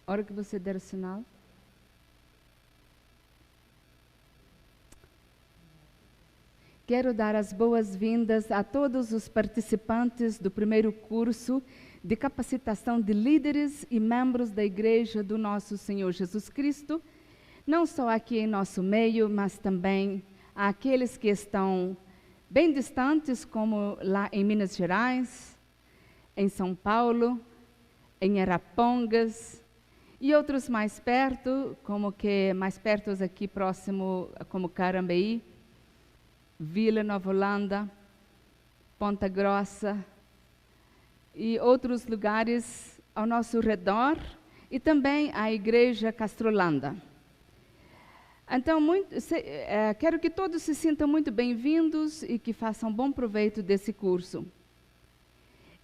A hora que você der o sinal. Quero dar as boas-vindas a todos os participantes do primeiro curso de capacitação de líderes e membros da Igreja do Nosso Senhor Jesus Cristo, não só aqui em nosso meio, mas também àqueles que estão bem distantes, como lá em Minas Gerais, em São Paulo, em Arapongas, e outros mais perto, mais perto aqui próximo, como Carambeí, Vila Nova Holanda, Ponta Grossa e outros lugares ao nosso redor, e também a Igreja Castrolanda. Então, quero que todos se sintam muito bem-vindos e que façam bom proveito desse curso.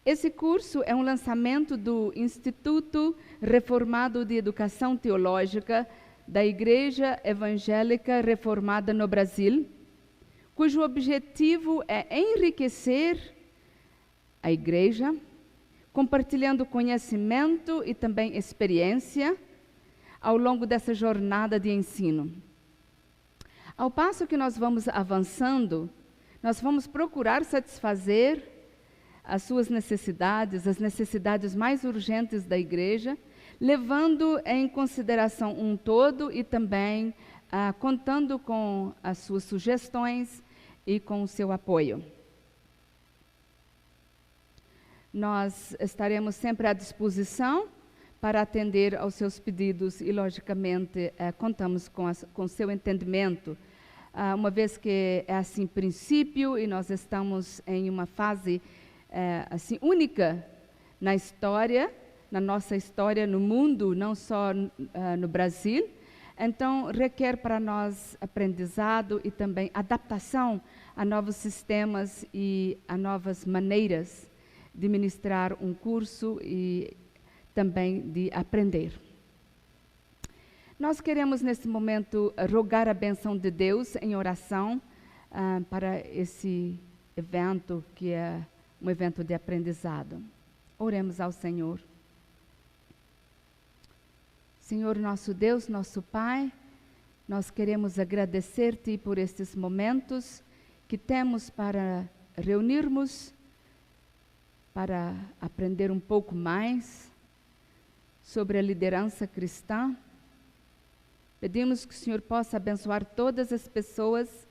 Esse curso é um lançamento do Instituto Reformado de Educação Teológica da Igreja Evangélica Reformada no Brasil, cujo objetivo é enriquecer a igreja, compartilhando conhecimento e também experiência ao longo dessa jornada de ensino. Ao passo que nós vamos avançando, nós vamos procurar satisfazer as suas necessidades, as necessidades mais urgentes da igreja, levando em consideração um todo e também contando com as suas sugestões e com o seu apoio. Nós estaremos sempre à disposição para atender aos seus pedidos e, logicamente, contamos com o seu entendimento, uma vez que é assim princípio e nós estamos em uma fase assim única na história, na nossa história no mundo, não só no Brasil. Então, requer para nós aprendizado e também adaptação a novos sistemas e a novas maneiras de ministrar um curso e também de aprender. Nós queremos, nesse momento, rogar a bênção de Deus em oração para esse evento, que é um evento de aprendizado. Oremos ao Senhor. Senhor nosso Deus, nosso Pai, nós queremos agradecer-te por estes momentos que temos para reunirmos, para aprender um pouco mais sobre a liderança cristã. Pedimos que o Senhor possa abençoar todas as pessoas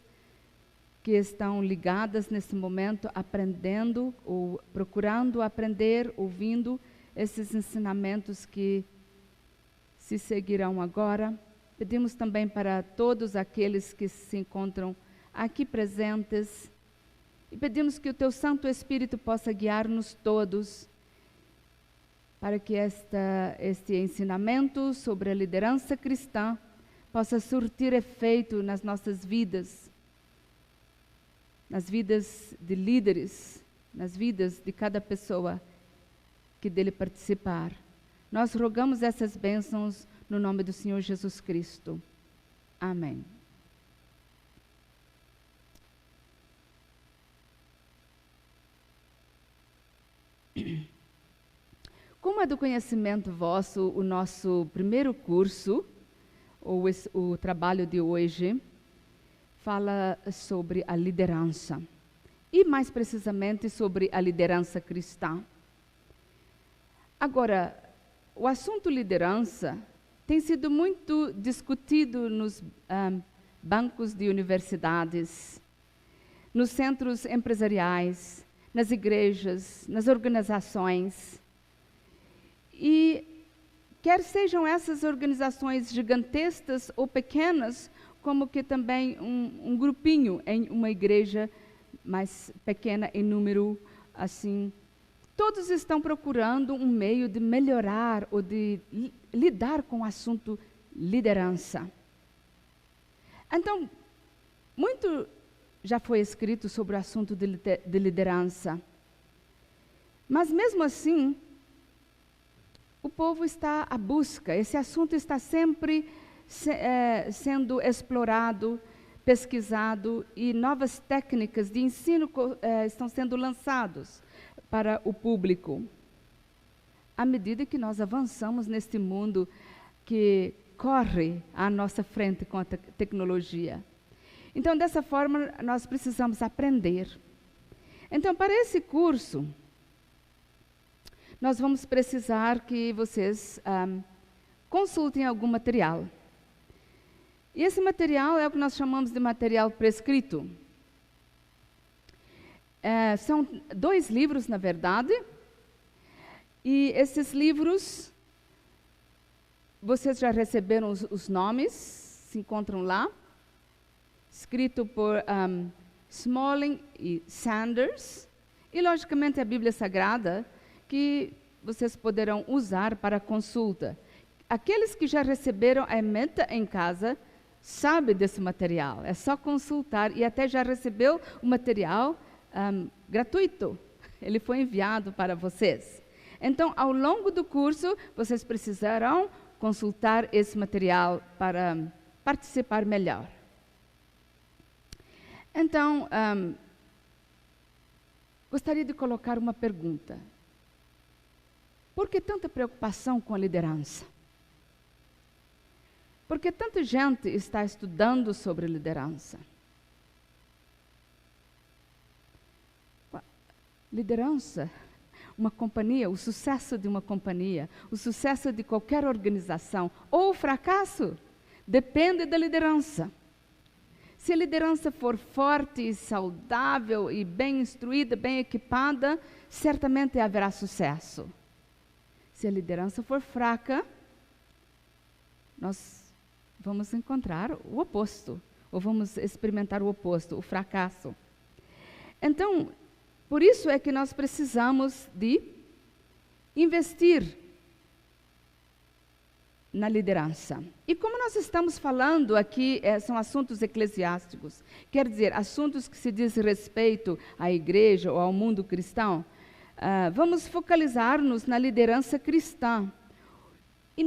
que estão ligadas nesse momento, aprendendo ou procurando aprender, ouvindo esses ensinamentos que se seguirão agora. Pedimos também para todos aqueles que se encontram aqui presentes e pedimos que o Teu Santo Espírito possa guiar-nos todos para que este ensinamento sobre a liderança cristã possa surtir efeito nas nossas vidas, nas vidas de líderes, nas vidas de cada pessoa que dele participar. Nós rogamos essas bênçãos no nome do Senhor Jesus Cristo. Amém. Como é do conhecimento vosso, o nosso primeiro curso, ou o trabalho de hoje, fala sobre a liderança. E mais precisamente sobre a liderança cristã. Agora, o assunto liderança tem sido muito discutido nos bancos de universidades, nos centros empresariais, nas igrejas, nas organizações. E quer sejam essas organizações gigantescas ou pequenas, como que também um grupinho em uma igreja mais pequena em número, assim, todos estão procurando um meio de melhorar ou de lidar com o assunto liderança. Então, muito já foi escrito sobre o assunto de liderança. Mas mesmo assim, o povo está à busca, esse assunto está sempre sendo explorado, pesquisado e novas técnicas de ensino estão sendo lançadas para o público. À medida que nós avançamos neste mundo, que corre à nossa frente com a tecnologia. Então, dessa forma, nós precisamos aprender. Então, para esse curso, nós vamos precisar que vocês consultem algum material. E esse material é o que nós chamamos de material prescrito. São 2 livros, na verdade, e esses livros, vocês já receberam os nomes, se encontram lá, escrito por Smalling e Sanders, e logicamente a Bíblia Sagrada, que vocês poderão usar para consulta. Aqueles que já receberam a ementa em casa, sabem desse material, é só consultar, e até já recebeu o material gratuito, ele foi enviado para vocês. Então, ao longo do curso, vocês precisarão consultar esse material para participar melhor. Então, gostaria de colocar uma pergunta. Por que tanta preocupação com a liderança? Por que tanta gente está estudando sobre liderança? Liderança, uma companhia, o sucesso de uma companhia, o sucesso de qualquer organização, ou o fracasso, depende da liderança. Se a liderança for forte, saudável e bem instruída, bem equipada, certamente haverá sucesso. Se a liderança for fraca, nós vamos encontrar o oposto, ou vamos experimentar o oposto, o fracasso. Então, por isso é que nós precisamos de investir na liderança. E como nós estamos falando aqui, são assuntos eclesiásticos, quer dizer, assuntos que se diz respeito à igreja ou ao mundo cristão, vamos focalizar-nos na liderança cristã. E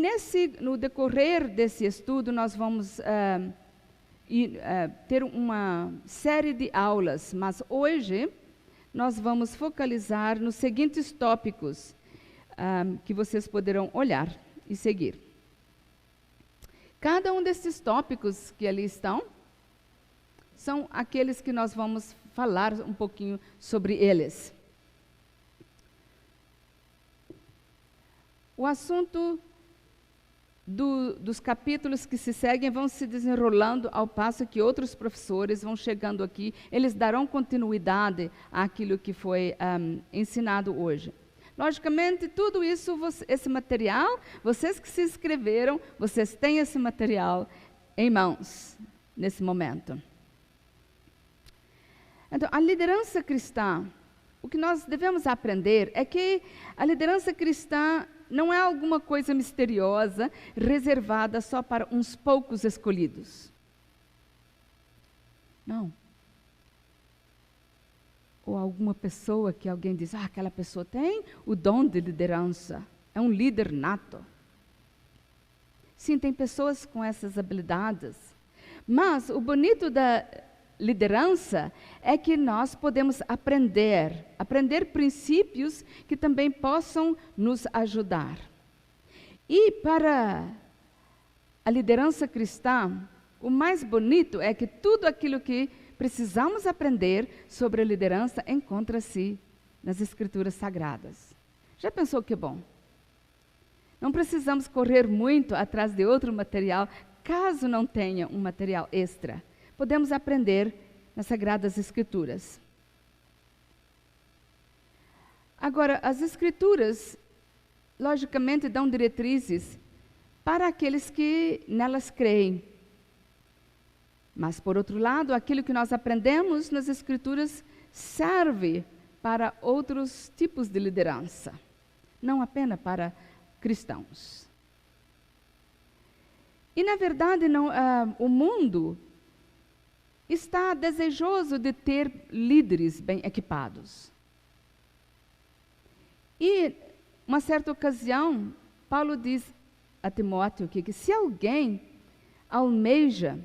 no decorrer desse estudo, nós vamos ter uma série de aulas, mas hoje nós vamos focalizar nos seguintes tópicos que vocês poderão olhar e seguir. Cada um desses tópicos que ali estão, são aqueles que nós vamos falar um pouquinho sobre eles. O assunto dos capítulos que se seguem vão se desenrolando ao passo que outros professores vão chegando aqui, eles darão continuidade àquilo que foi ensinado hoje. Logicamente, tudo isso, esse material, vocês que se inscreveram, vocês têm esse material em mãos, nesse momento. Então, a liderança cristã, o que nós devemos aprender é que a liderança cristã não é alguma coisa misteriosa, reservada só para uns poucos escolhidos. Não. Ou alguma pessoa que alguém diz, aquela pessoa tem o dom de liderança, é um líder nato. Sim, tem pessoas com essas habilidades. Mas o bonito da liderança é que nós podemos aprender princípios que também possam nos ajudar. E para a liderança cristã, o mais bonito é que tudo aquilo que precisamos aprender sobre a liderança encontra-se nas Escrituras Sagradas. Já pensou que bom? Não precisamos correr muito atrás de outro material, caso não tenha um material extra. Podemos aprender nas Sagradas Escrituras. Agora, as Escrituras, logicamente, dão diretrizes para aqueles que nelas creem. Mas, por outro lado, aquilo que nós aprendemos nas Escrituras serve para outros tipos de liderança, não apenas para cristãos. E, na verdade, o mundo está desejoso de ter líderes bem equipados. E, uma certa ocasião, Paulo diz a Timóteo que se alguém almeja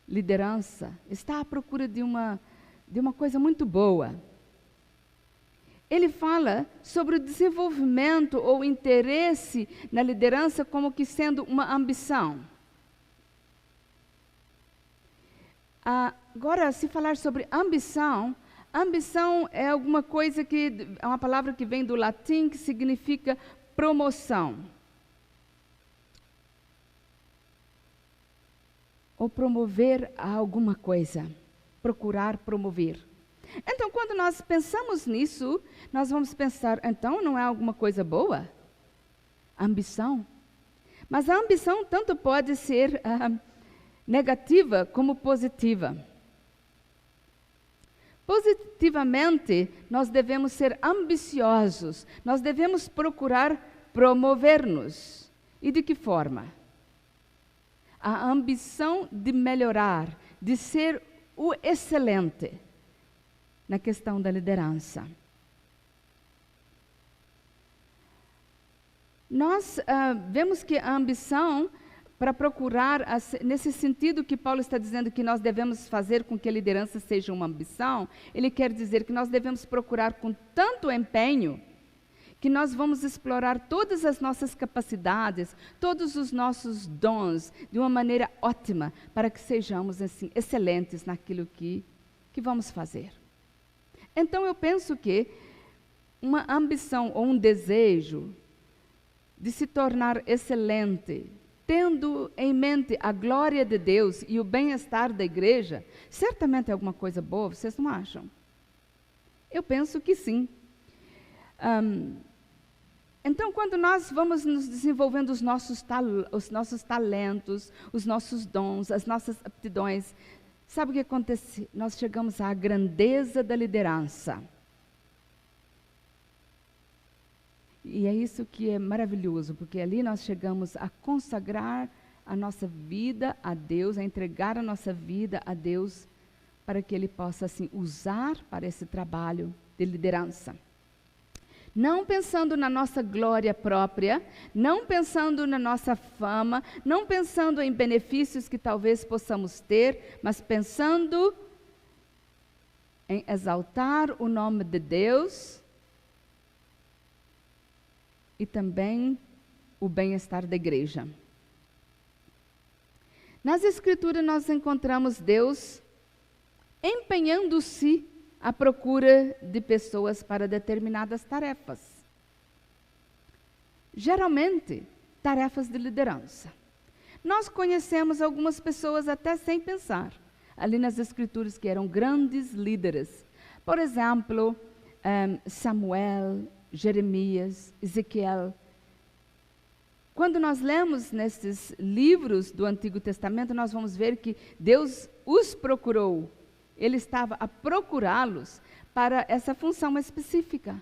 liderança, está à procura de uma coisa muito boa. ele fala sobre o desenvolvimento ou interesse na liderança como que sendo uma ambição. Agora, se falar sobre ambição, ambição é alguma coisa que é uma palavra que vem do latim que significa promoção. Ou promover alguma coisa, procurar promover. Então, quando nós pensamos nisso, nós vamos pensar, então não é alguma coisa boa? Ambição. Mas a ambição tanto pode ser negativa como positiva. Positivamente, nós devemos ser ambiciosos, nós devemos procurar promover-nos. E de que forma? A ambição de melhorar, de ser o excelente na questão da liderança. Nós vemos que a ambição, para procurar, nesse sentido que Paulo está dizendo que nós devemos fazer com que a liderança seja uma ambição, ele quer dizer que nós devemos procurar com tanto empenho que nós vamos explorar todas as nossas capacidades, todos os nossos dons, de uma maneira ótima, para que sejamos assim, excelentes naquilo que vamos fazer. Então, eu penso que uma ambição ou um desejo de se tornar excelente, tendo em mente a glória de Deus e o bem-estar da igreja, certamente é alguma coisa boa, vocês não acham? Eu penso que sim. Então, quando nós vamos nos desenvolvendo os nossos talentos, os nossos dons, as nossas aptidões, sabe o que acontece? Nós chegamos à grandeza da liderança. E é isso que é maravilhoso, porque ali nós chegamos a consagrar a nossa vida a Deus, a entregar a nossa vida a Deus, para que Ele possa assim usar para esse trabalho de liderança. Não pensando na nossa glória própria, não pensando na nossa fama, não pensando em benefícios que talvez possamos ter, mas pensando em exaltar o nome de Deus e também o bem-estar da igreja. Nas Escrituras nós encontramos Deus empenhando-se à procura de pessoas para determinadas tarefas. Geralmente, tarefas de liderança. Nós conhecemos algumas pessoas até sem pensar, ali nas Escrituras, que eram grandes líderes. Por exemplo, Samuel, Jeremias, Ezequiel. Quando nós lemos nesses livros do Antigo Testamento, nós vamos ver que Deus os procurou. Ele estava a procurá-los para essa função específica.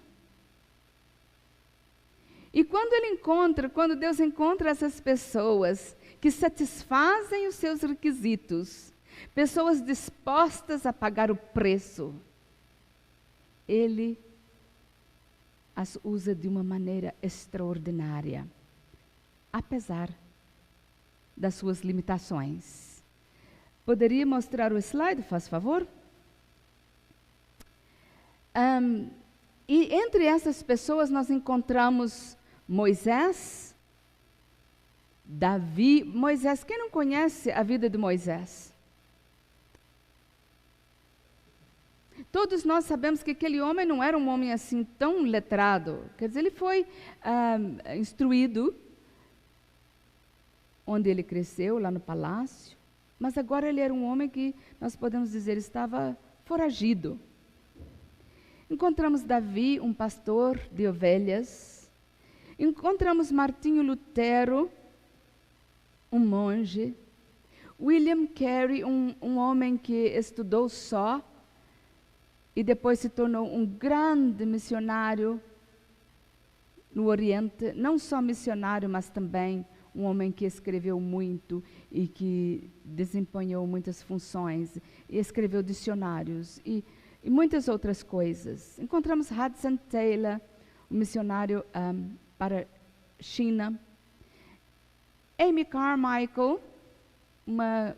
E quando Deus encontra essas pessoas que satisfazem os seus requisitos, pessoas dispostas a pagar o preço, Ele as usa de uma maneira extraordinária, apesar das suas limitações. Poderia mostrar o slide, faz favor? E entre essas pessoas nós encontramos Moisés, Davi. Moisés, quem não conhece a vida de Moisés? Todos nós sabemos que aquele homem não era um homem assim tão letrado. Quer dizer, ele foi instruído onde ele cresceu, lá no palácio. Mas agora ele era um homem que, nós podemos dizer, estava foragido. Encontramos Davi, um pastor de ovelhas. Encontramos Martinho Lutero, um monge. William Carey, um homem que estudou só e depois se tornou um grande missionário no Oriente. Não só missionário, mas também um homem que escreveu muito e que desempenhou muitas funções, e escreveu dicionários e muitas outras coisas. Encontramos Hudson Taylor, um missionário para China. Amy Carmichael, uma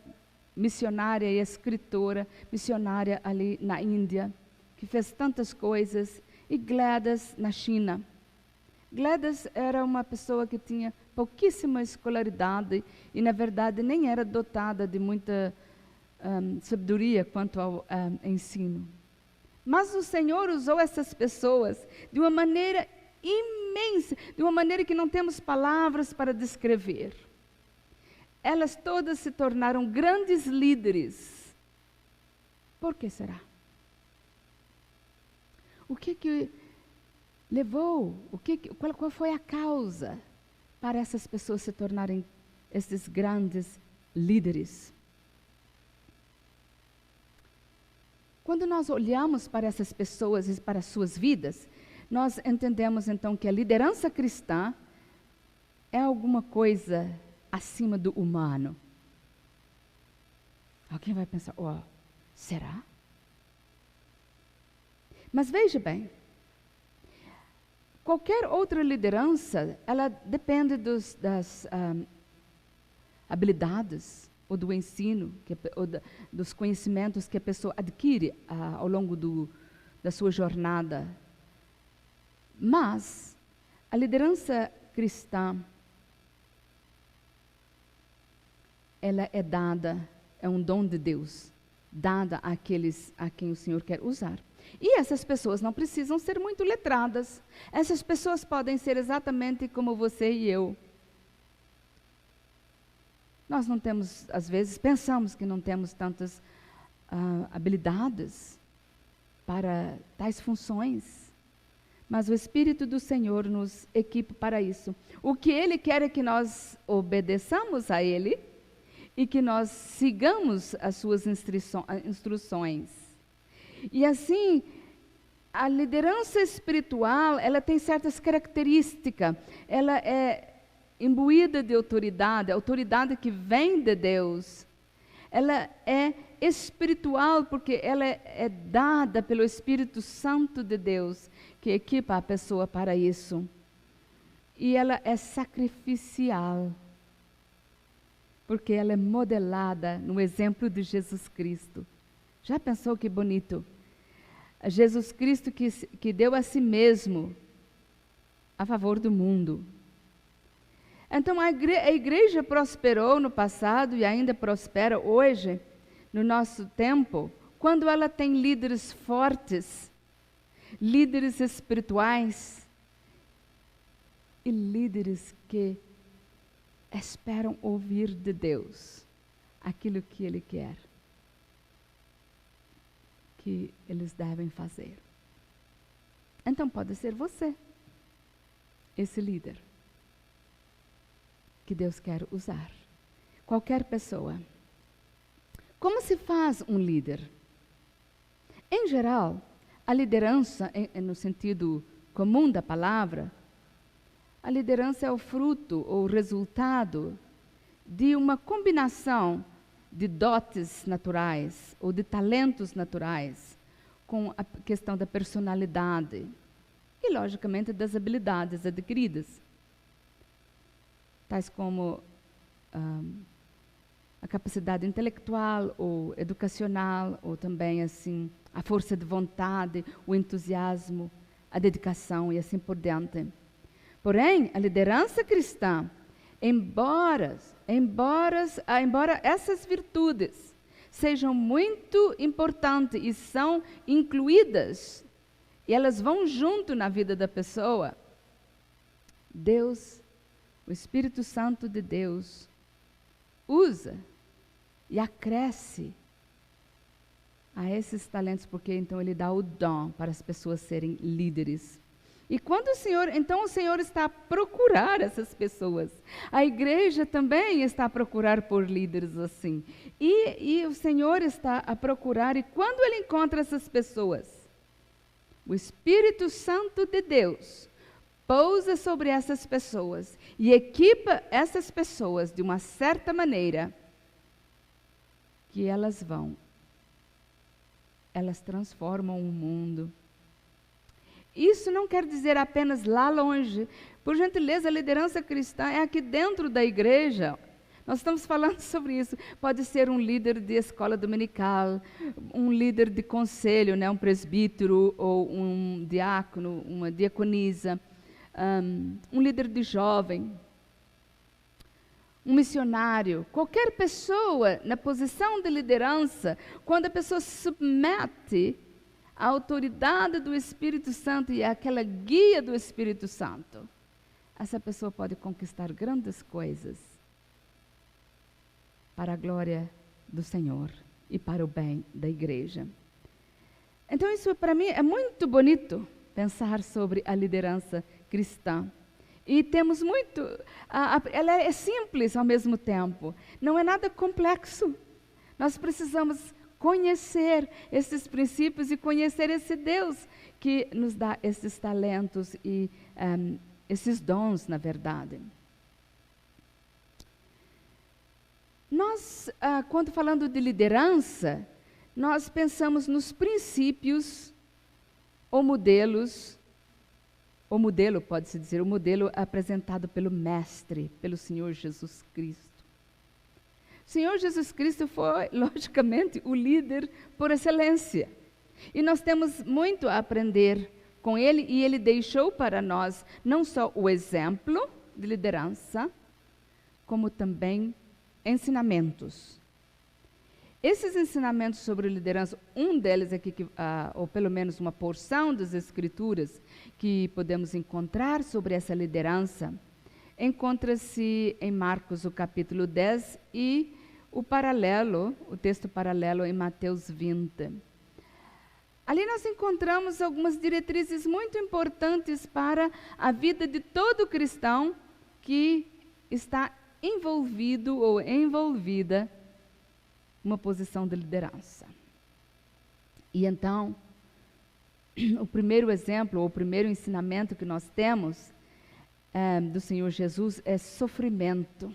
missionária e escritora, missionária ali na Índia, que fez tantas coisas e Gladys na China. Gladys era uma pessoa que tinha pouquíssima escolaridade e, na verdade, nem era dotada de muita sabedoria quanto ao ensino. Mas o Senhor usou essas pessoas de uma maneira imensa, de uma maneira que não temos palavras para descrever. Elas todas se tornaram grandes líderes. Por que será? O que levou? Qual foi a causa para essas pessoas se tornarem esses grandes líderes? Quando nós olhamos para essas pessoas e para suas vidas, nós entendemos então que a liderança cristã é alguma coisa acima do humano. Alguém vai pensar, será? Mas veja bem, qualquer outra liderança, ela depende das habilidades ou do ensino, dos conhecimentos que a pessoa adquire ao longo da sua jornada. Mas a liderança cristã, ela é dada, é um dom de Deus, dada àqueles a quem o Senhor quer usar. E essas pessoas não precisam ser muito letradas. Essas pessoas podem ser exatamente como você e eu. Nós não temos, às vezes, pensamos que não temos tantas habilidades para tais funções. Mas o Espírito do Senhor nos equipa para isso. O que Ele quer é que nós obedeçamos a Ele e que nós sigamos as suas instruções. E assim, a liderança espiritual, ela tem certas características. Ela é imbuída de autoridade, a autoridade que vem de Deus. Ela é espiritual porque ela é dada pelo Espírito Santo de Deus, que equipa a pessoa para isso. E ela é sacrificial, porque ela é modelada no exemplo de Jesus Cristo. Já pensou que bonito? Jesus Cristo que deu a si mesmo a favor do mundo. Então a igreja prosperou no passado e ainda prospera hoje, no nosso tempo, quando ela tem líderes fortes, líderes espirituais e líderes que esperam ouvir de Deus aquilo que Ele quer que eles devem fazer. Então pode ser você, esse líder que Deus quer usar. Qualquer pessoa. Como se faz um líder? Em geral, a liderança, no sentido comum da palavra, a liderança é o fruto ou o resultado de uma combinação de dotes naturais ou de talentos naturais com a questão da personalidade e, logicamente, das habilidades adquiridas, tais como a capacidade intelectual ou educacional, ou também assim a força de vontade, o entusiasmo, a dedicação e assim por diante. Porém, a liderança cristã, embora essas virtudes sejam muito importantes e são incluídas, e elas vão junto na vida da pessoa, Deus, o Espírito Santo de Deus, usa e acresce a esses talentos, porque então Ele dá o dom para as pessoas serem líderes. E quando o Senhor está a procurar essas pessoas. A igreja também está a procurar por líderes assim. E o Senhor está a procurar, e quando Ele encontra essas pessoas, o Espírito Santo de Deus pousa sobre essas pessoas e equipa essas pessoas de uma certa maneira que elas transformam o mundo. Isso não quer dizer apenas lá longe. Por gentileza, a liderança cristã é aqui dentro da igreja, Nós estamos falando sobre isso. Pode ser um líder de escola dominical, um líder de conselho, né? Um presbítero ou um diácono, uma diaconisa, um líder de jovem, um missionário. Qualquer pessoa na posição de liderança, quando a pessoa se submete à autoridade do Espírito Santo e àquela guia do Espírito Santo, essa pessoa pode conquistar grandes coisas para a glória do Senhor e para o bem da igreja. Então isso para mim é muito bonito, pensar sobre a liderança cristã. E temos muito, ela é simples ao mesmo tempo, não é nada complexo. Nós precisamos conhecer esses princípios e conhecer esse Deus que nos dá esses talentos e esses dons, na verdade. Nós, quando falando de liderança, nós pensamos nos princípios ou modelos, o modelo, pode-se dizer, o modelo apresentado pelo Mestre, pelo Senhor Jesus Cristo. O Senhor Jesus Cristo foi, logicamente, o líder por excelência. E nós temos muito a aprender com ele, e ele deixou para nós não só o exemplo de liderança, como também ensinamentos. Esses ensinamentos sobre liderança, um deles aqui, ou pelo menos uma porção das Escrituras que podemos encontrar sobre essa liderança, encontra-se em Marcos, o capítulo 10, e o texto paralelo em Mateus 20. Ali nós encontramos algumas diretrizes muito importantes para a vida de todo cristão que está envolvido ou envolvida uma posição de liderança. E então, o primeiro exemplo, ou o primeiro ensinamento que nós temos do Senhor Jesus é sofrimento.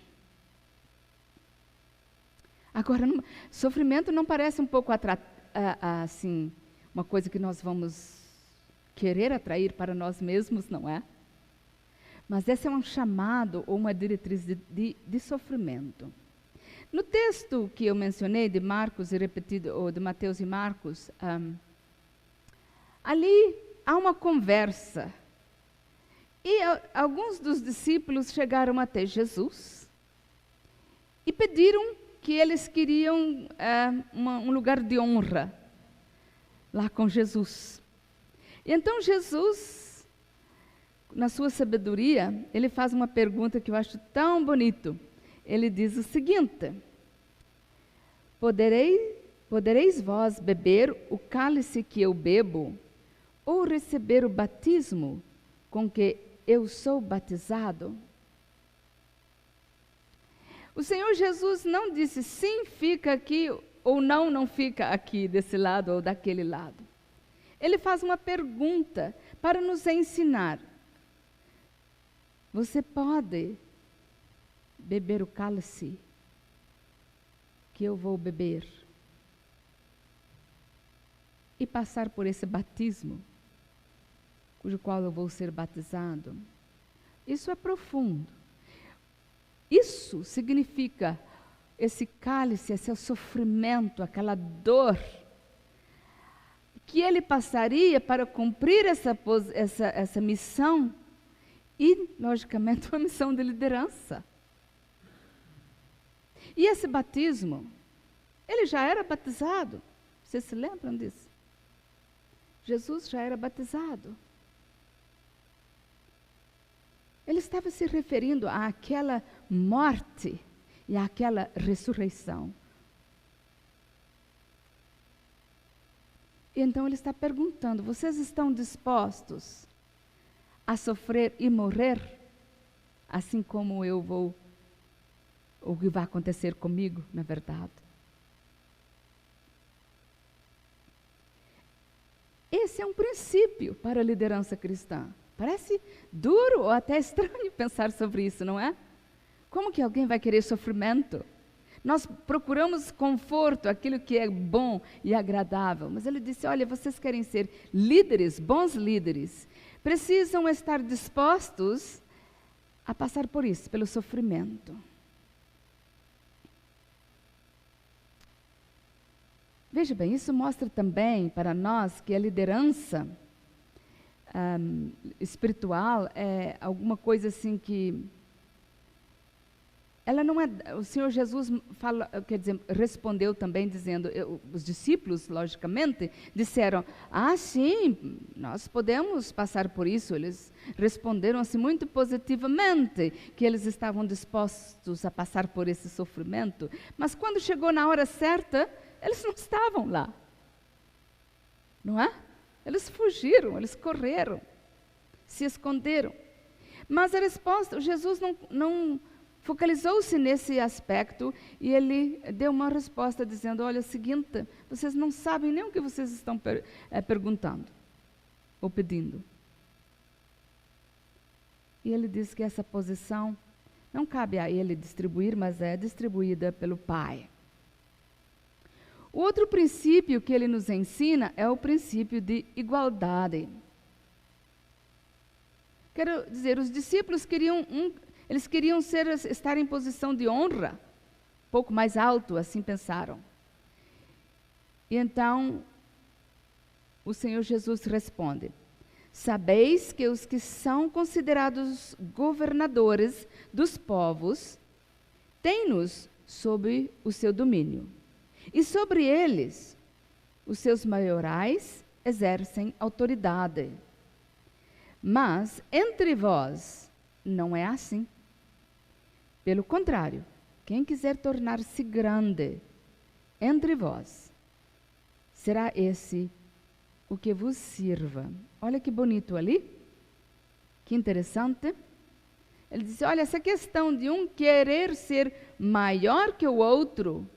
Agora, sofrimento não parece um pouco assim, uma coisa que nós vamos querer atrair para nós mesmos, não é? Mas esse é um chamado ou uma diretriz de sofrimento. No texto que eu mencionei, de Marcos e repetido, ou de Mateus e Marcos, ali há uma conversa. E alguns dos discípulos chegaram até Jesus e pediram que eles queriam um lugar de honra lá com Jesus. E então Jesus, na sua sabedoria, ele faz uma pergunta que eu acho tão bonito. Ele diz o seguinte: podereis vós beber o cálice que eu bebo, ou receber o batismo com que eu sou batizado? O Senhor Jesus não disse sim, fica aqui, ou não fica aqui, desse lado ou daquele lado. Ele faz uma pergunta para nos ensinar. Você pode beber o cálice que eu vou beber e passar por esse batismo, cujo qual eu vou ser batizado? Isso é profundo. Isso significa esse cálice, esse sofrimento, aquela dor que ele passaria para cumprir essa missão e, logicamente, uma missão de liderança. E esse batismo, ele já era batizado. Vocês se lembram disso? Jesus já era batizado. Ele estava se referindo àquela morte e àquela ressurreição. E então ele está perguntando: vocês estão dispostos a sofrer e morrer, assim como eu vou, o que vai acontecer comigo, na verdade? Esse é um princípio para a liderança cristã. Parece duro ou até estranho pensar sobre isso, não é? Como que alguém vai querer sofrimento? Nós procuramos conforto, aquilo que é bom e agradável. Mas ele disse: olha, vocês querem ser líderes, bons líderes, precisam estar dispostos a passar por isso, pelo sofrimento. Veja bem, isso mostra também para nós que a liderança espiritual é alguma coisa assim que ela não é. O Senhor Jesus fala, quer dizer, respondeu também dizendo, os discípulos, logicamente, disseram: ah, sim, nós podemos passar por isso. Eles responderam assim muito positivamente que eles estavam dispostos a passar por esse sofrimento, mas quando chegou na hora certa, eles não estavam lá, não é? Eles fugiram, eles correram, se esconderam. Mas a resposta, Jesus não focalizou-se nesse aspecto e ele deu uma resposta dizendo: olha, é o seguinte, vocês não sabem nem o que vocês estão perguntando ou pedindo. E ele diz que essa posição não cabe a ele distribuir, mas é distribuída pelo Pai. O outro princípio que ele nos ensina é o princípio de igualdade. Quero dizer, os discípulos queriam estar em posição de honra, um pouco mais alto, assim pensaram. E então, o Senhor Jesus responde: sabeis que os que são considerados governadores dos povos têm-nos sob o seu domínio, e sobre eles os seus maiorais exercem autoridade. Mas entre vós não é assim. Pelo contrário, quem quiser tornar-se grande entre vós, será esse o que vos sirva. Olha que bonito ali, que interessante. Ele diz: olha, essa questão de um querer ser maior que o outro,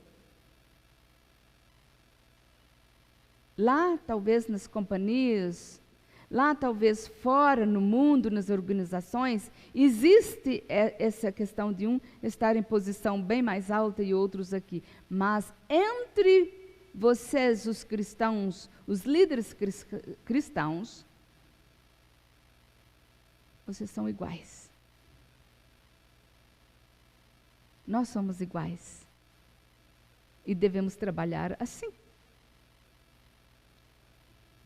lá talvez nas companhias, lá talvez fora no mundo, nas organizações, existe essa questão de um estar em posição bem mais alta e outros aqui. Mas entre vocês, os cristãos, os líderes cristãos, vocês são iguais. Nós somos iguais. E devemos trabalhar assim.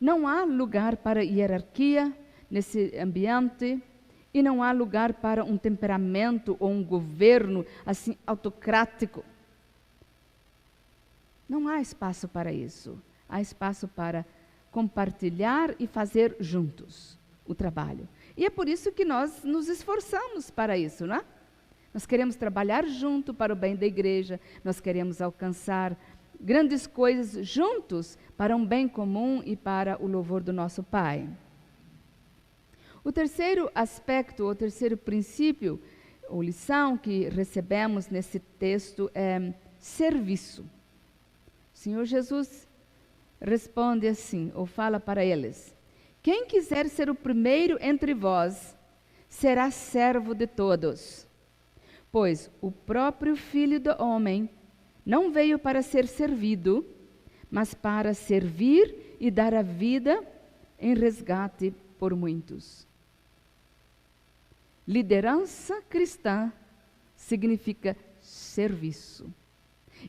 Não há lugar para hierarquia nesse ambiente e não há lugar para um temperamento ou um governo assim autocrático. Não há espaço para isso. Há espaço para compartilhar e fazer juntos o trabalho. E é por isso que nós nos esforçamos para isso, não é? Nós queremos trabalhar junto para o bem da igreja, nós queremos alcançar grandes coisas juntos para um bem comum e para o louvor do nosso Pai. O terceiro aspecto, o terceiro princípio, ou lição que recebemos nesse texto é serviço. O Senhor Jesus responde assim, ou fala para eles: quem quiser ser o primeiro entre vós, será servo de todos. Pois o próprio Filho do Homem não veio para ser servido, mas para servir e dar a vida em resgate por muitos. Liderança cristã significa serviço.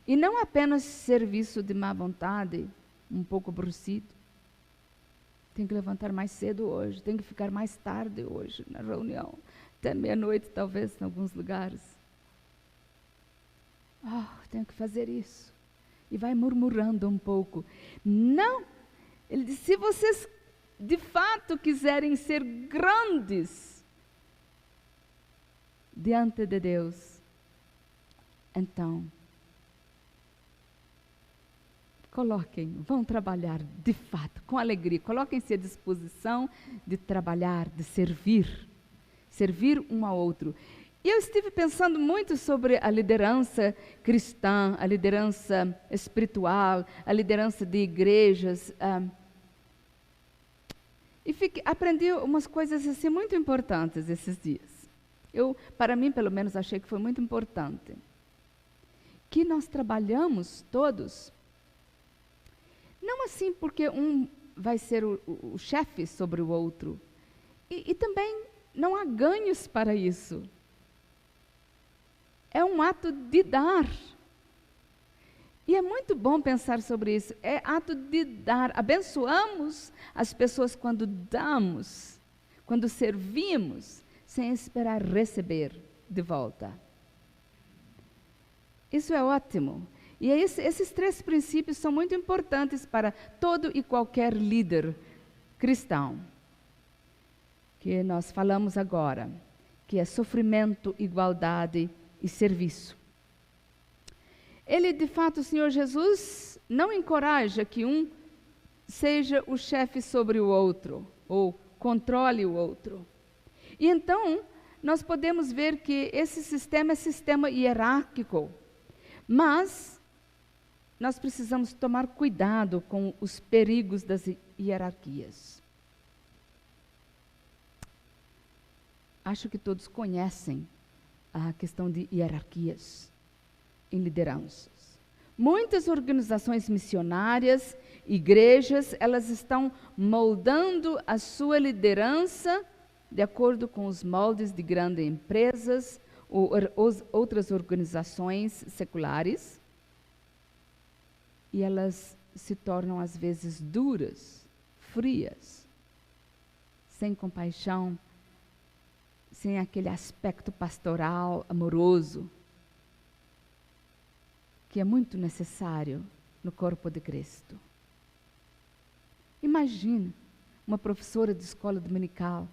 E não apenas serviço de má vontade, um pouco aborrecido. Tem que levantar mais cedo hoje, tem que ficar mais tarde hoje na reunião, até meia-noite talvez em alguns lugares. Tenho que fazer isso. E vai murmurando um pouco. Não, ele diz: se vocês de fato quiserem ser grandes diante de Deus, então vão trabalhar de fato, com alegria, coloquem-se à disposição de trabalhar, de servir um ao outro. E eu estive pensando muito sobre a liderança cristã, a liderança espiritual, a liderança de igrejas. E aprendi umas coisas assim muito importantes esses dias. Para mim, pelo menos, achei que foi muito importante. Que nós trabalhamos todos, não assim porque um vai ser o chefe sobre o outro. E também não há ganhos para isso. É um ato de dar. E é muito bom pensar sobre isso. É ato de dar. Abençoamos as pessoas quando damos, quando servimos, sem esperar receber de volta. Isso é ótimo. E esses 3 princípios são muito importantes para todo e qualquer líder cristão. Que nós falamos agora, que é sofrimento, igualdade e serviço. Ele, de fato, o Senhor Jesus, não encoraja que um seja o chefe sobre o outro, ou controle o outro. E então, nós podemos ver que esse sistema é sistema hierárquico, mas nós precisamos tomar cuidado com os perigos das hierarquias. Acho que todos conhecem a questão de hierarquias em lideranças. Muitas organizações missionárias, igrejas, elas estão moldando a sua liderança de acordo com os moldes de grandes empresas ou outras organizações seculares. E elas se tornam, às vezes, duras, frias, sem compaixão, sem aquele aspecto pastoral, amoroso, que é muito necessário no corpo de Cristo. Imagine uma professora de escola dominical,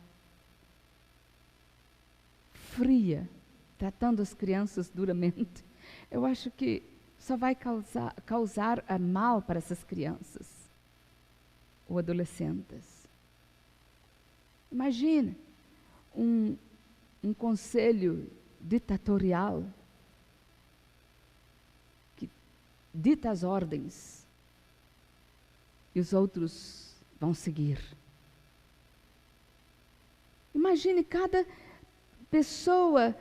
fria, tratando as crianças duramente. Eu acho que só vai causar mal para essas crianças ou adolescentes. Imagine um conselho ditatorial que dita as ordens e os outros vão seguir. Imagine cada pessoa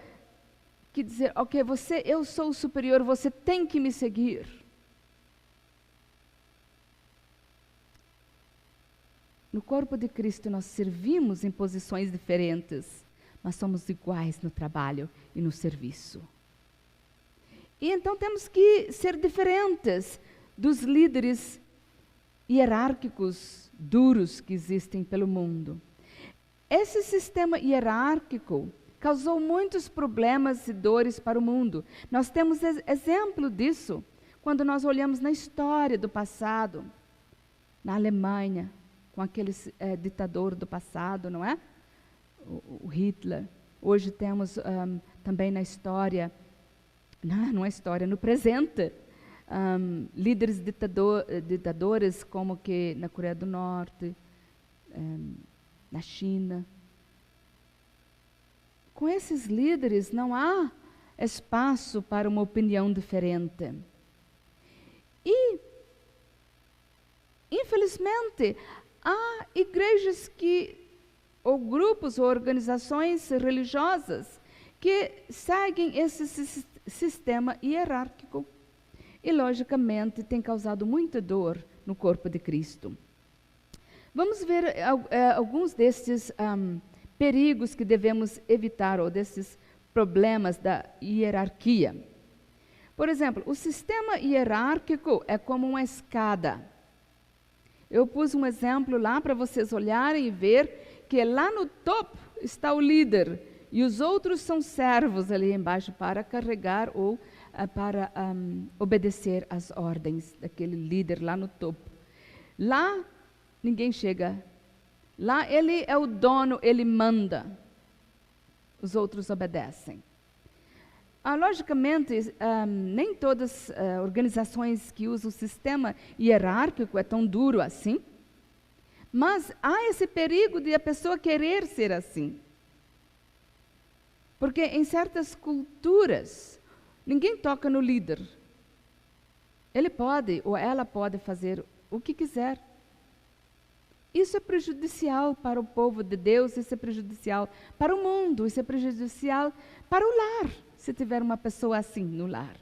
que dizer, ok, eu sou o superior, você tem que me seguir. No corpo de Cristo nós servimos em posições diferentes, mas somos iguais no trabalho e no serviço. E então temos que ser diferentes dos líderes hierárquicos duros que existem pelo mundo. Esse sistema hierárquico causou muitos problemas e dores para o mundo. Nós temos exemplo disso quando nós olhamos na história do passado, na Alemanha, com aquele ditador do passado, não é? O Hitler. Hoje temos também na história, não é história, no presente, líderes ditadores como que na Coreia do Norte, na China. Com esses líderes não há espaço para uma opinião diferente. E, infelizmente, há igrejas ou grupos ou organizações religiosas que seguem esse sistema hierárquico e, logicamente, tem causado muita dor no corpo de Cristo. Vamos ver alguns desses perigos que devemos evitar, ou desses problemas da hierarquia. Por exemplo, o sistema hierárquico é como uma escada. Eu pus um exemplo lá para vocês olharem e ver que lá no topo está o líder e os outros são servos ali embaixo para carregar ou para obedecer às ordens daquele líder lá no topo. Lá ninguém chega. Lá ele é o dono, ele manda. Os outros obedecem. Logicamente, nem todas as organizações que usam o sistema hierárquico é tão duro assim. Mas há esse perigo de a pessoa querer ser assim. Porque em certas culturas, ninguém toca no líder. Ele pode ou ela pode fazer o que quiser. Isso é prejudicial para o povo de Deus, isso é prejudicial para o mundo, isso é prejudicial para o lar, se tiver uma pessoa assim no lar.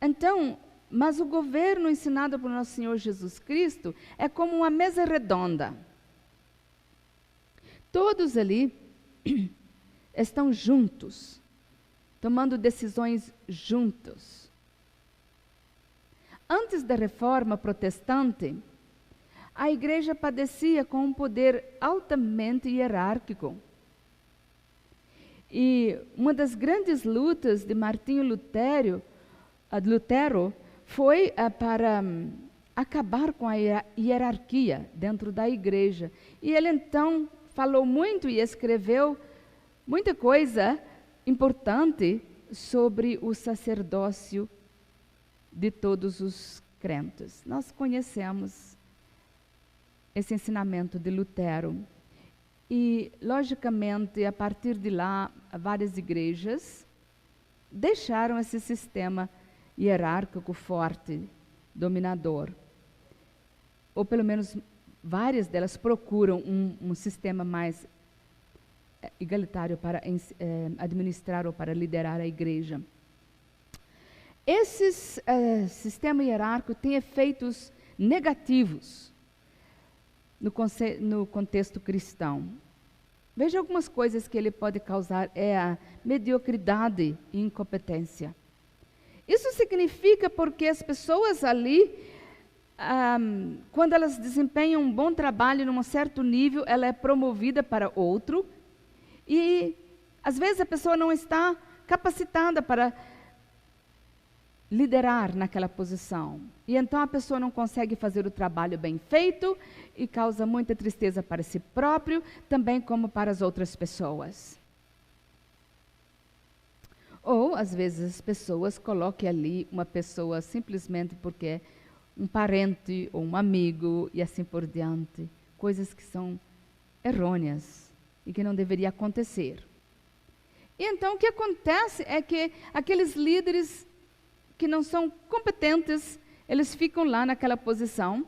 Então, mas o governo ensinado por nosso Senhor Jesus Cristo é como uma mesa redonda. Todos ali estão juntos, tomando decisões juntos. Antes da reforma protestante, a igreja padecia com um poder altamente hierárquico. E uma das grandes lutas de Martinho Lutero foi para acabar com a hierarquia dentro da igreja. E ele então falou muito e escreveu muita coisa importante sobre o sacerdócio de todos os crentes. Nós conhecemos esse ensinamento de Lutero. E, logicamente, a partir de lá, várias igrejas deixaram esse sistema hierárquico forte, dominador. Ou, pelo menos, várias delas procuram um sistema mais igualitário para administrar ou para liderar a igreja. Esse sistema hierárquico tem efeitos negativos no contexto cristão. Veja algumas coisas que ele pode causar, é a mediocridade e incompetência. Isso significa porque as pessoas ali, quando elas desempenham um bom trabalho num certo nível, ela é promovida para outro, e às vezes a pessoa não está capacitada para liderar naquela posição. E então a pessoa não consegue fazer o trabalho bem feito e causa muita tristeza para si próprio, também como para as outras pessoas. Ou, às vezes, as pessoas colocam ali uma pessoa simplesmente porque é um parente ou um amigo e assim por diante. Coisas que são errôneas e que não deveria acontecer. E então o que acontece é que aqueles líderes que não são competentes, eles ficam lá naquela posição,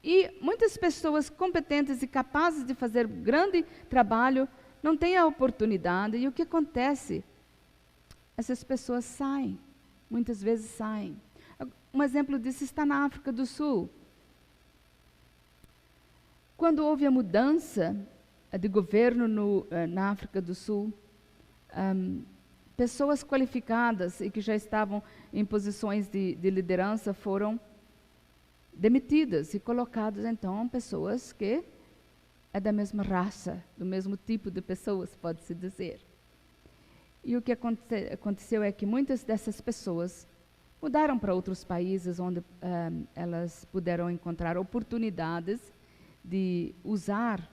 e muitas pessoas competentes e capazes de fazer grande trabalho não têm a oportunidade. E o que acontece? Essas pessoas saem, muitas vezes saem. Um exemplo disso está na África do Sul. Quando houve a mudança de governo na África do Sul, pessoas qualificadas e que já estavam em posições de liderança foram demitidas e colocadas, então, pessoas que é da mesma raça, do mesmo tipo de pessoas, pode-se dizer. E o que aconteceu é que muitas dessas pessoas mudaram para outros países onde elas puderam encontrar oportunidades de usar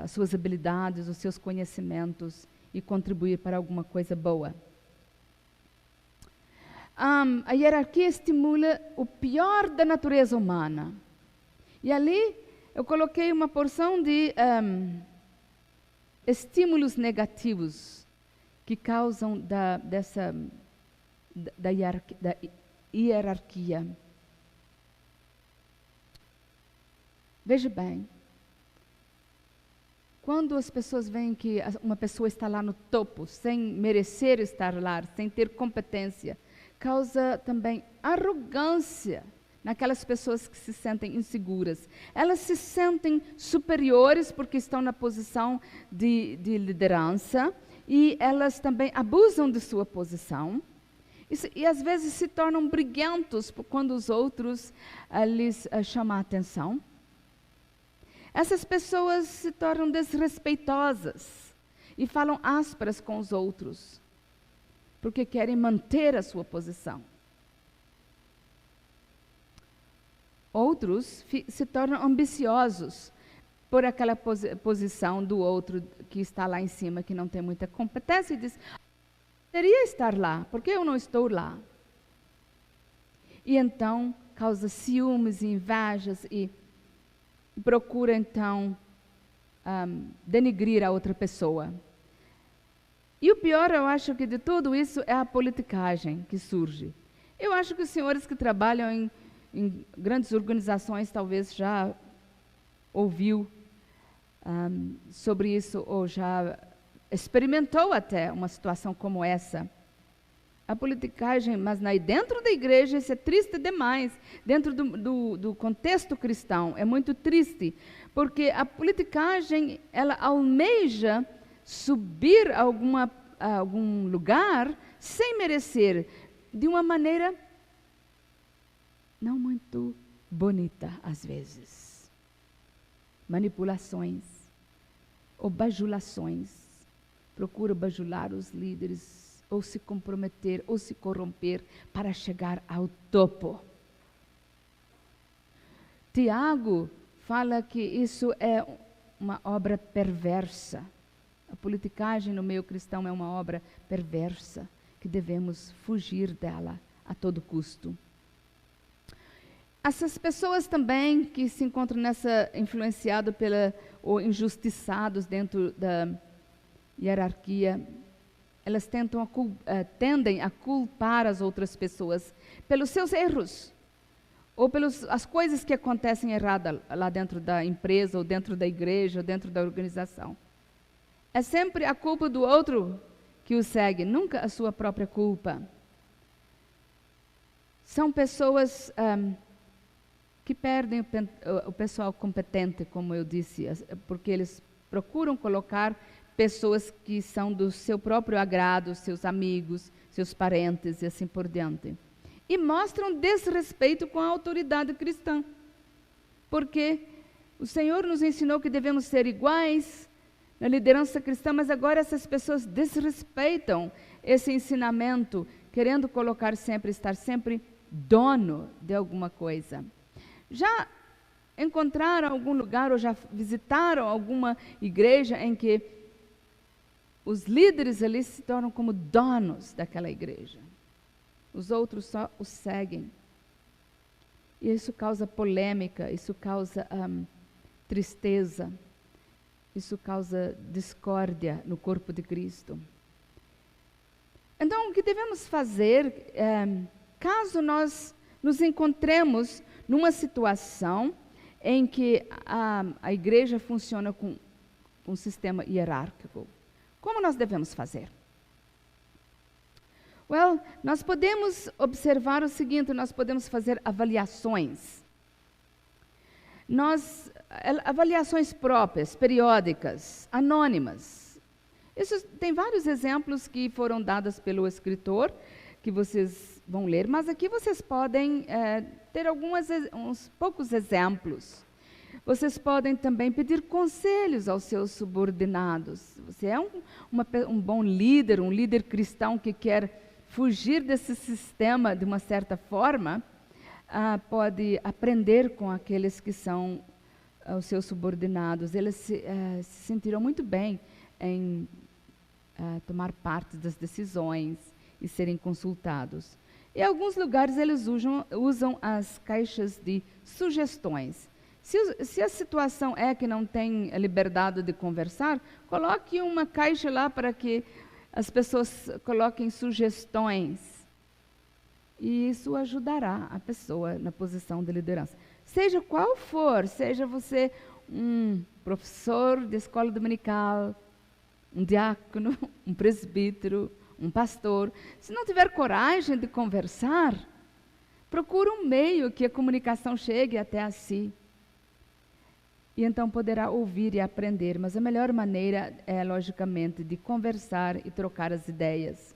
as suas habilidades, os seus conhecimentos e contribuir para alguma coisa boa. A hierarquia estimula o pior da natureza humana. E ali eu coloquei uma porção de estímulos negativos que causam da hierarquia. Veja bem, quando as pessoas veem que uma pessoa está lá no topo, sem merecer estar lá, sem ter competência, causa também arrogância naquelas pessoas que se sentem inseguras. Elas se sentem superiores porque estão na posição de liderança, e elas também abusam de sua posição. E às vezes se tornam briguentos quando os outros lhes chamam a atenção. Essas pessoas se tornam desrespeitosas e falam ásperas com os outros, porque querem manter a sua posição. Outros se tornam ambiciosos por aquela posição do outro que está lá em cima, que não tem muita competência, e diz: poderia estar lá, por que eu não estou lá? E então causa ciúmes e invejas e procura então denigrir a outra pessoa. E o pior, eu acho que de tudo isso é a politicagem que surge. Eu acho que os senhores que trabalham em grandes organizações talvez já ouviu sobre isso, ou já experimentou até uma situação como essa. A politicagem, mas dentro da igreja isso é triste demais. Dentro do contexto cristão é muito triste, porque a politicagem, ela almeja subir a algum lugar sem merecer, de uma maneira não muito bonita às vezes. Manipulações ou bajulações. Procura bajular os líderes, ou se comprometer, ou se corromper para chegar ao topo. Tiago fala que isso é uma obra perversa. A politicagem no meio cristão é uma obra perversa, que devemos fugir dela a todo custo. Essas pessoas também que se encontram influenciadas ou injustiçados dentro da hierarquia, elas tendem a culpar as outras pessoas pelos seus erros, ou pelas as coisas que acontecem erradas lá dentro da empresa, ou dentro da igreja, ou dentro da organização. É sempre a culpa do outro que o segue, nunca a sua própria culpa. São pessoas que perdem o pessoal competente, como eu disse, porque eles procuram colocar pessoas que são do seu próprio agrado, seus amigos, seus parentes e assim por diante. E mostram desrespeito com a autoridade cristã, porque o Senhor nos ensinou que devemos ser iguais na liderança cristã, mas agora essas pessoas desrespeitam esse ensinamento, querendo estar sempre dono de alguma coisa. Já encontraram algum lugar ou já visitaram alguma igreja em que os líderes ali se tornam como donos daquela igreja? Os outros só os seguem. E isso causa polêmica, isso causa tristeza, isso causa discórdia no corpo de Cristo. Então, o que devemos fazer, caso nós nos encontremos numa situação em que a igreja funciona com um sistema hierárquico? Como nós devemos fazer? Nós podemos observar o seguinte, nós podemos fazer avaliações. Avaliações próprias, periódicas, anônimas. Isso tem vários exemplos que foram dados pelo escritor, que vocês vão ler, mas aqui vocês podem ter uns poucos exemplos. Vocês podem também pedir conselhos aos seus subordinados. Você é um bom líder, um líder cristão que quer fugir desse sistema de uma certa forma, pode aprender com aqueles que são os seus subordinados. Eles se sentirão muito bem em tomar parte das decisões e serem consultados. Em alguns lugares eles usam as caixas de sugestões. Se a situação é que não tem a liberdade de conversar, coloque uma caixa lá para que as pessoas coloquem sugestões. E isso ajudará a pessoa na posição de liderança. Seja qual for, seja você um professor de escola dominical, um diácono, um presbítero, um pastor, se não tiver coragem de conversar, procure um meio que a comunicação chegue até a si. E então poderá ouvir e aprender, mas a melhor maneira é, logicamente, de conversar e trocar as ideias.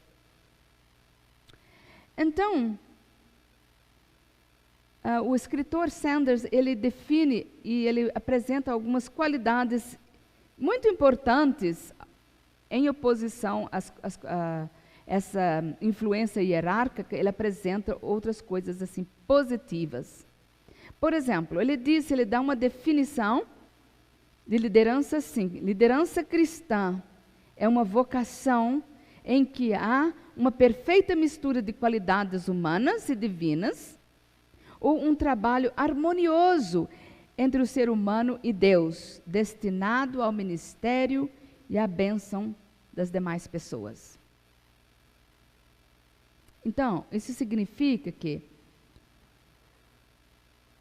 Então, o escritor Sanders, ele define e ele apresenta algumas qualidades muito importantes em oposição a essa influência hierárquica. Ele apresenta outras coisas assim positivas. Por exemplo, ele dá uma definição de liderança assim: liderança cristã é uma vocação em que há uma perfeita mistura de qualidades humanas e divinas, ou um trabalho harmonioso entre o ser humano e Deus, destinado ao ministério e à bênção das demais pessoas. Então, isso significa que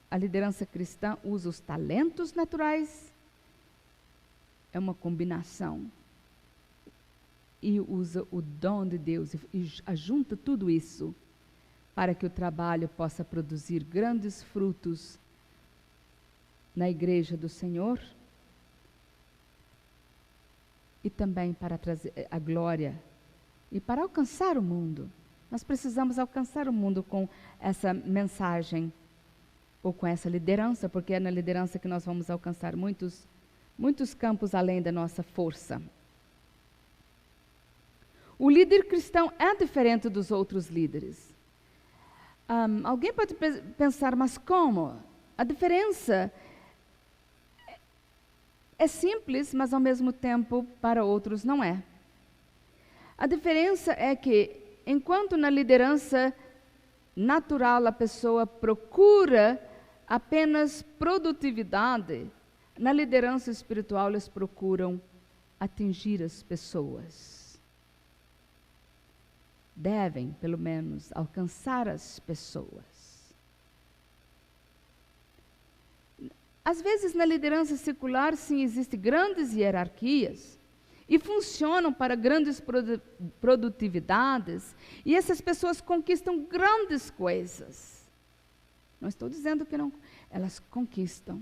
a liderança cristã usa os talentos naturais, é uma combinação, e usa o dom de Deus e ajunta tudo isso para que o trabalho possa produzir grandes frutos na igreja do Senhor e também para trazer a glória e para alcançar o mundo. Nós precisamos alcançar o mundo com essa mensagem ou com essa liderança, porque é na liderança que nós vamos alcançar muitos campos além da nossa força. O líder cristão é diferente dos outros líderes. Alguém pode pensar, mas como? A diferença é simples, mas ao mesmo tempo para outros não é. A diferença é que, enquanto na liderança natural a pessoa procura apenas produtividade, na liderança espiritual eles procuram atingir as pessoas. Devem, pelo menos, alcançar as pessoas. Às vezes, na liderança secular, sim, existem grandes hierarquias e funcionam para grandes produtividades, e essas pessoas conquistam grandes coisas. Não estou dizendo que não, elas conquistam.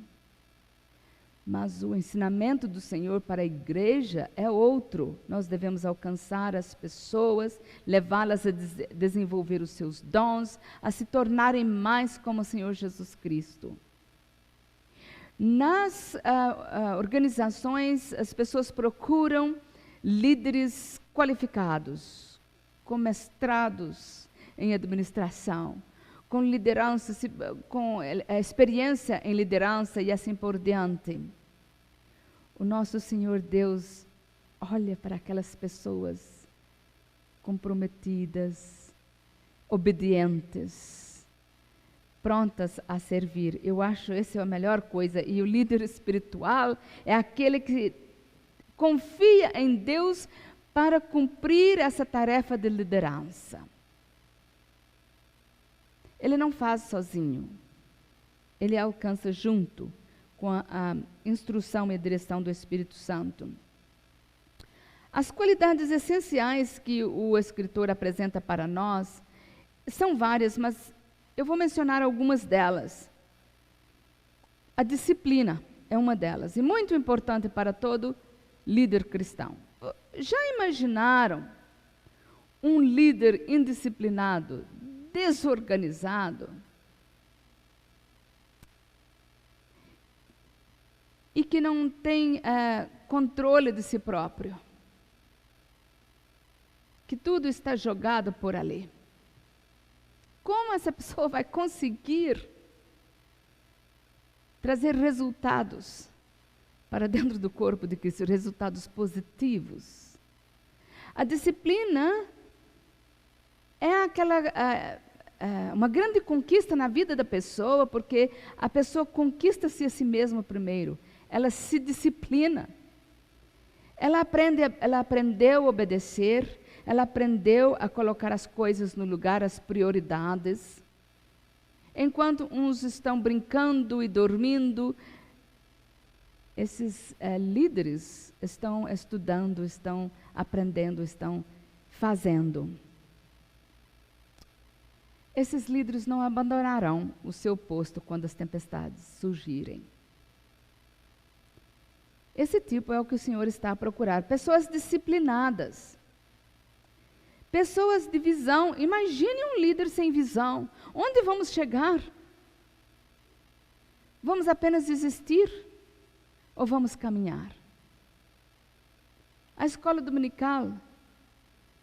Mas o ensinamento do Senhor para a igreja é outro. Nós devemos alcançar as pessoas, levá-las a desenvolver os seus dons, a se tornarem mais como o Senhor Jesus Cristo. Nas organizações, as pessoas procuram líderes qualificados, com mestrados em administração, com liderança, com a experiência em liderança e assim por diante. O nosso Senhor Deus olha para aquelas pessoas comprometidas, obedientes, prontas a servir. Eu acho essa a melhor coisa. E o líder espiritual é aquele que confia em Deus para cumprir essa tarefa de liderança. Ele não faz sozinho. Ele alcança junto com a instrução e a direção do Espírito Santo. As qualidades essenciais que o escritor apresenta para nós são várias, mas eu vou mencionar algumas delas. A disciplina é uma delas, e muito importante para todo líder cristão. Já imaginaram um líder indisciplinado, desorganizado, e que não tem controle de si próprio, que tudo está jogado por ali? Como essa pessoa vai conseguir trazer resultados para dentro do corpo de Cristo, resultados positivos? A disciplina é uma grande conquista na vida da pessoa, porque a pessoa conquista-se a si mesma primeiro. Ela se disciplina. Ela aprendeu a obedecer, ela aprendeu a colocar as coisas no lugar, as prioridades. Enquanto uns estão brincando e dormindo, esses líderes estão estudando, estão aprendendo, estão fazendo. Esses líderes não abandonarão o seu posto quando as tempestades surgirem. Esse tipo é o que o Senhor está a procurar. Pessoas disciplinadas. Pessoas de visão. Imagine um líder sem visão. Onde vamos chegar? Vamos apenas desistir? Ou vamos caminhar? A escola dominical,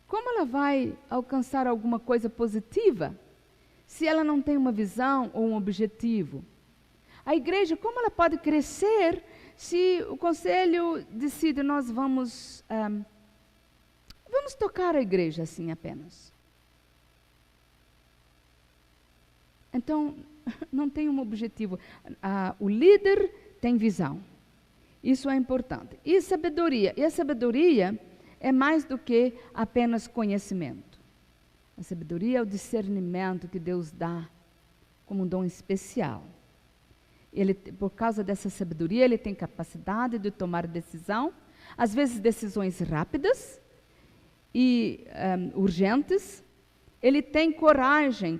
como ela vai alcançar alguma coisa positiva se ela não tem uma visão ou um objetivo? A igreja, como ela pode crescer se o conselho decide nós vamos tocar a igreja assim apenas? Então, não tem um objetivo. O líder tem visão. Isso é importante. E sabedoria. E a sabedoria é mais do que apenas conhecimento. A sabedoria é o discernimento que Deus dá como um dom especial. Ele, por causa dessa sabedoria, ele tem capacidade de tomar decisão, às vezes decisões rápidas e urgentes. Ele tem coragem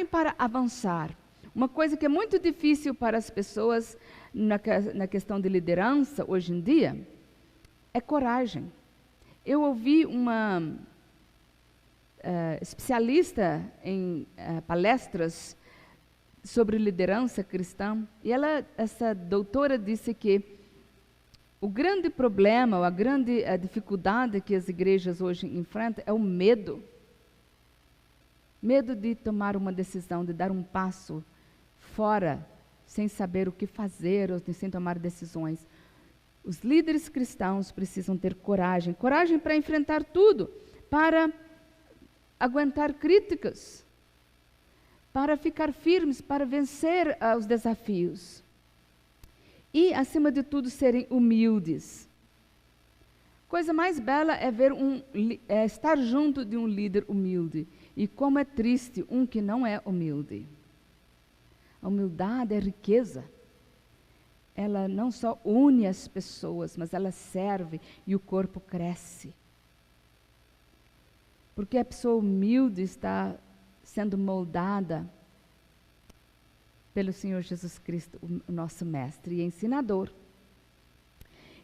para avançar. Uma coisa que é muito difícil para as pessoas na questão de liderança hoje em dia é coragem. Eu ouvi uma especialista em palestras sobre liderança cristã, e essa doutora disse que o grande problema, a dificuldade que as igrejas hoje enfrentam é o medo. Medo de tomar uma decisão, de dar um passo fora, sem saber o que fazer, ou sem tomar decisões. Os líderes cristãos precisam ter coragem para enfrentar tudo, para aguentar críticas, para ficar firmes, para vencer os desafios. E, acima de tudo, serem humildes. Coisa mais bela é estar junto de um líder humilde. E como é triste um que não é humilde. A humildade é riqueza. Ela não só une as pessoas, mas ela serve e o corpo cresce. Porque a pessoa humilde está sendo moldada pelo Senhor Jesus Cristo, o nosso mestre e ensinador.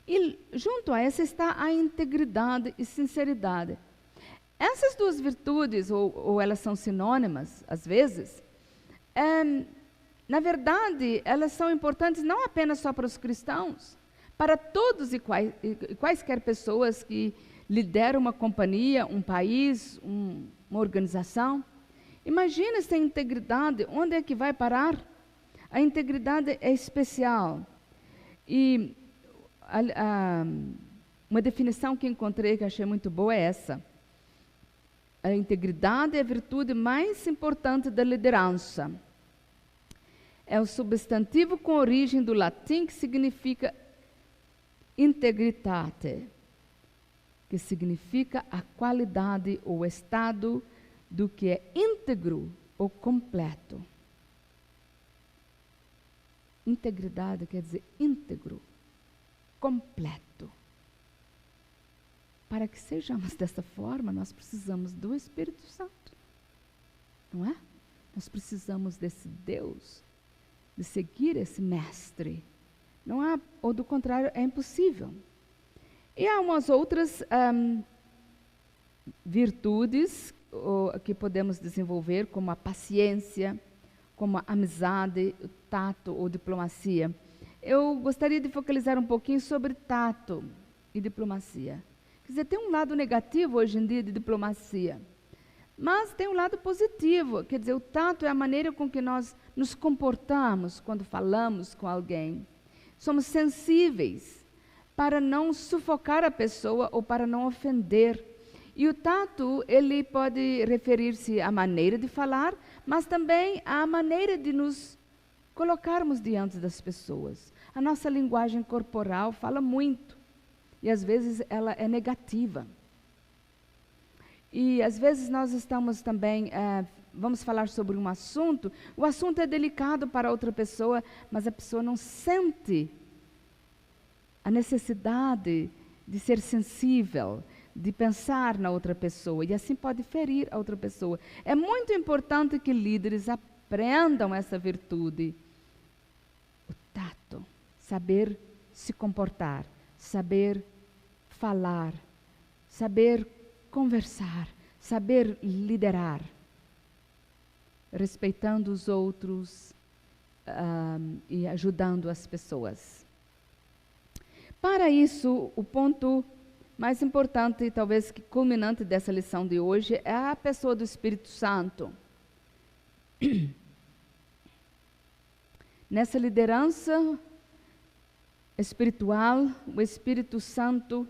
E junto a essa está a integridade e sinceridade. Essas duas virtudes, ou elas são sinônimas, às vezes, na verdade, elas são importantes não apenas só para os cristãos, para todos e quaisquer pessoas que lideram uma companhia, um país, uma organização. Imagina sem integridade, onde é que vai parar? A integridade é especial. E uma definição que encontrei que achei muito boa é essa. A integridade é a virtude mais importante da liderança. É o substantivo com origem do latim que significa integritate, que significa a qualidade ou estado do que é íntegro ou completo. Integridade quer dizer íntegro, completo. Para que sejamos dessa forma, nós precisamos do Espírito Santo, não é? Nós precisamos desse Deus, de seguir esse mestre. Não há, ou do contrário, é impossível. E há umas outras virtudes que podemos desenvolver, como a paciência, como a amizade, o tato ou diplomacia. Eu gostaria de focalizar um pouquinho sobre tato e diplomacia. Quer dizer, tem um lado negativo hoje em dia de diplomacia, mas tem um lado positivo. Quer dizer, o tato é a maneira com que nós nos comportamos quando falamos com alguém. Somos sensíveis para não sufocar a pessoa ou para não ofender. E o tato, ele pode referir-se à maneira de falar, mas também à maneira de nos colocarmos diante das pessoas. A nossa linguagem corporal fala muito. E às vezes ela é negativa. E às vezes nós estamos também, vamos falar sobre um assunto, o assunto é delicado para outra pessoa, mas a pessoa não sente a necessidade de ser sensível, de pensar na outra pessoa, e assim pode ferir a outra pessoa. É muito importante que líderes aprendam essa virtude, o tato, saber se comportar, saber falar, saber conversar, saber liderar, respeitando os outros e ajudando as pessoas. Para isso, o ponto mais importante, talvez que culminante dessa lição de hoje, é a pessoa do Espírito Santo. Nessa liderança espiritual, o Espírito Santo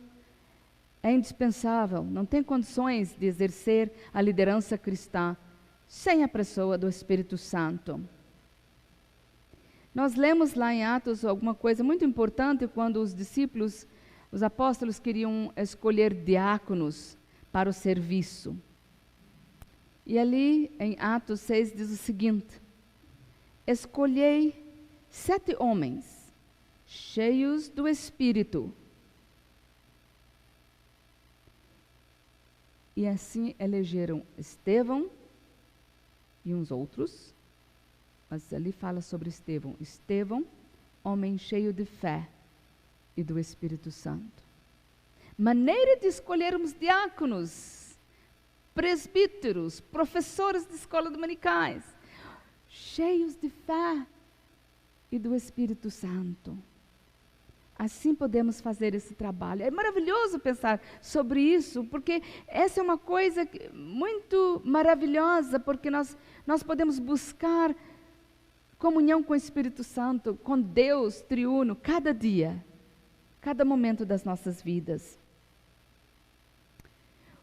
é indispensável, não tem condições de exercer a liderança cristã sem a pessoa do Espírito Santo. Nós lemos lá em Atos alguma coisa muito importante quando os discípulos, os apóstolos queriam escolher diáconos para o serviço. E ali em Atos 6 diz o seguinte: escolhei 7 homens cheios do Espírito. E assim elegeram Estevão e uns outros, mas ali fala sobre Estevão. Estevão, homem cheio de fé e do Espírito Santo. Maneira de escolhermos diáconos, presbíteros, professores de escola dominicais, cheios de fé e do Espírito Santo. Assim podemos fazer esse trabalho. É maravilhoso pensar sobre isso, porque essa é uma coisa muito maravilhosa, porque nós podemos buscar comunhão com o Espírito Santo, com Deus triuno, cada dia, cada momento das nossas vidas.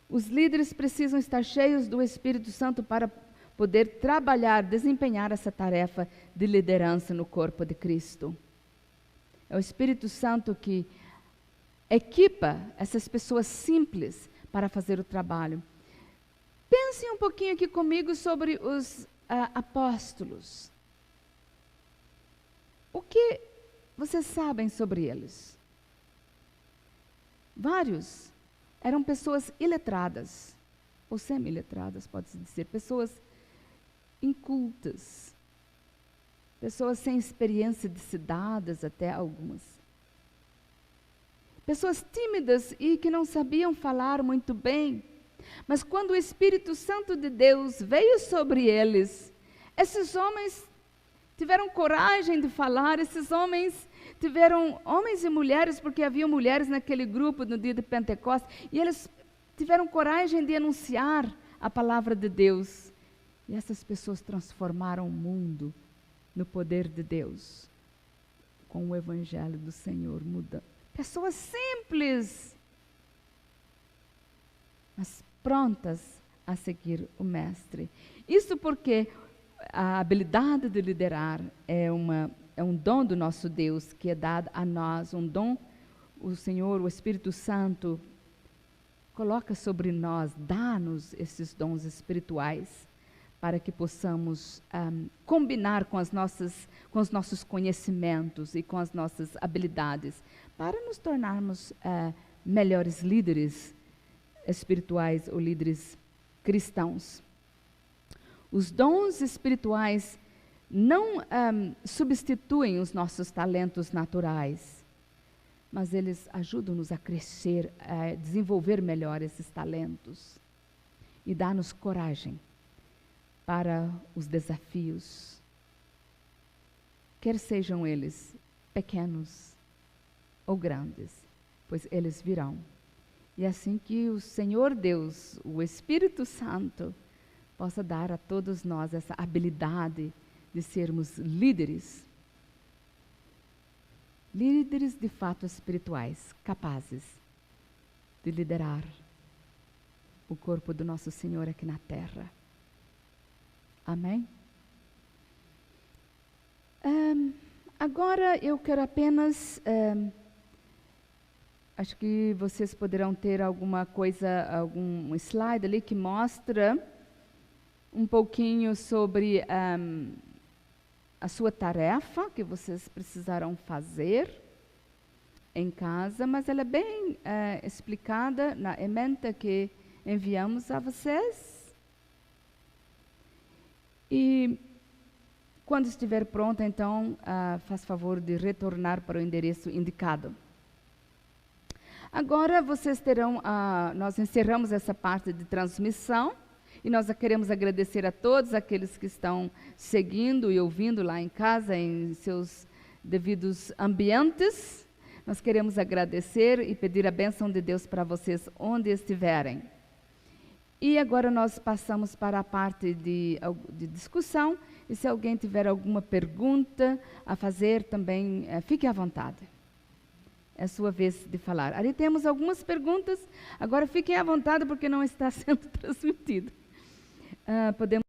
Os líderes precisam estar cheios do Espírito Santo para poder trabalhar, desempenhar essa tarefa de liderança no corpo de Cristo. É o Espírito Santo que equipa essas pessoas simples para fazer o trabalho. Pensem um pouquinho aqui comigo sobre os apóstolos. O que vocês sabem sobre eles? Vários eram pessoas iletradas, ou semi-iletradas, pode-se dizer, pessoas incultas, pessoas sem experiência de cidades, até algumas. Pessoas tímidas e que não sabiam falar muito bem. Mas quando o Espírito Santo de Deus veio sobre eles, esses homens tiveram coragem de falar, esses homens tiveram, homens e mulheres, porque havia mulheres naquele grupo no dia de Pentecostes, e eles tiveram coragem de anunciar a palavra de Deus. E essas pessoas transformaram o mundo no poder de Deus, com o Evangelho do Senhor muda. Pessoas simples, mas prontas a seguir o Mestre. Isso porque a habilidade de liderar é um dom do nosso Deus, que é dado a nós, um dom, o Senhor, o Espírito Santo, coloca sobre nós, dá-nos esses dons espirituais, para que possamos combinar com os nossos conhecimentos e com as nossas habilidades, para nos tornarmos melhores líderes espirituais ou líderes cristãos. Os dons espirituais não substituem os nossos talentos naturais, mas eles ajudam-nos a crescer, a desenvolver melhor esses talentos e dá-nos coragem para os desafios, quer sejam eles pequenos ou grandes, pois eles virão. E assim que o Senhor Deus, o Espírito Santo, possa dar a todos nós essa habilidade de sermos líderes de fato espirituais, capazes de liderar o corpo do nosso Senhor aqui na terra. Amém? Agora eu quero apenas, acho que vocês poderão ter alguma coisa, algum slide ali que mostra um pouquinho sobre a sua tarefa que vocês precisarão fazer em casa, mas ela é bem explicada na ementa que enviamos a vocês. E quando estiver pronta, então, faz favor de retornar para o endereço indicado. Agora vocês terão, nós encerramos essa parte de transmissão e nós queremos agradecer a todos aqueles que estão seguindo e ouvindo lá em casa, em seus devidos ambientes. Nós queremos agradecer e pedir a bênção de Deus para vocês onde estiverem. E agora nós passamos para a parte de discussão, e se alguém tiver alguma pergunta a fazer também, fique à vontade. É a sua vez de falar. Ali temos algumas perguntas, agora fiquem à vontade porque não está sendo transmitido. Podemos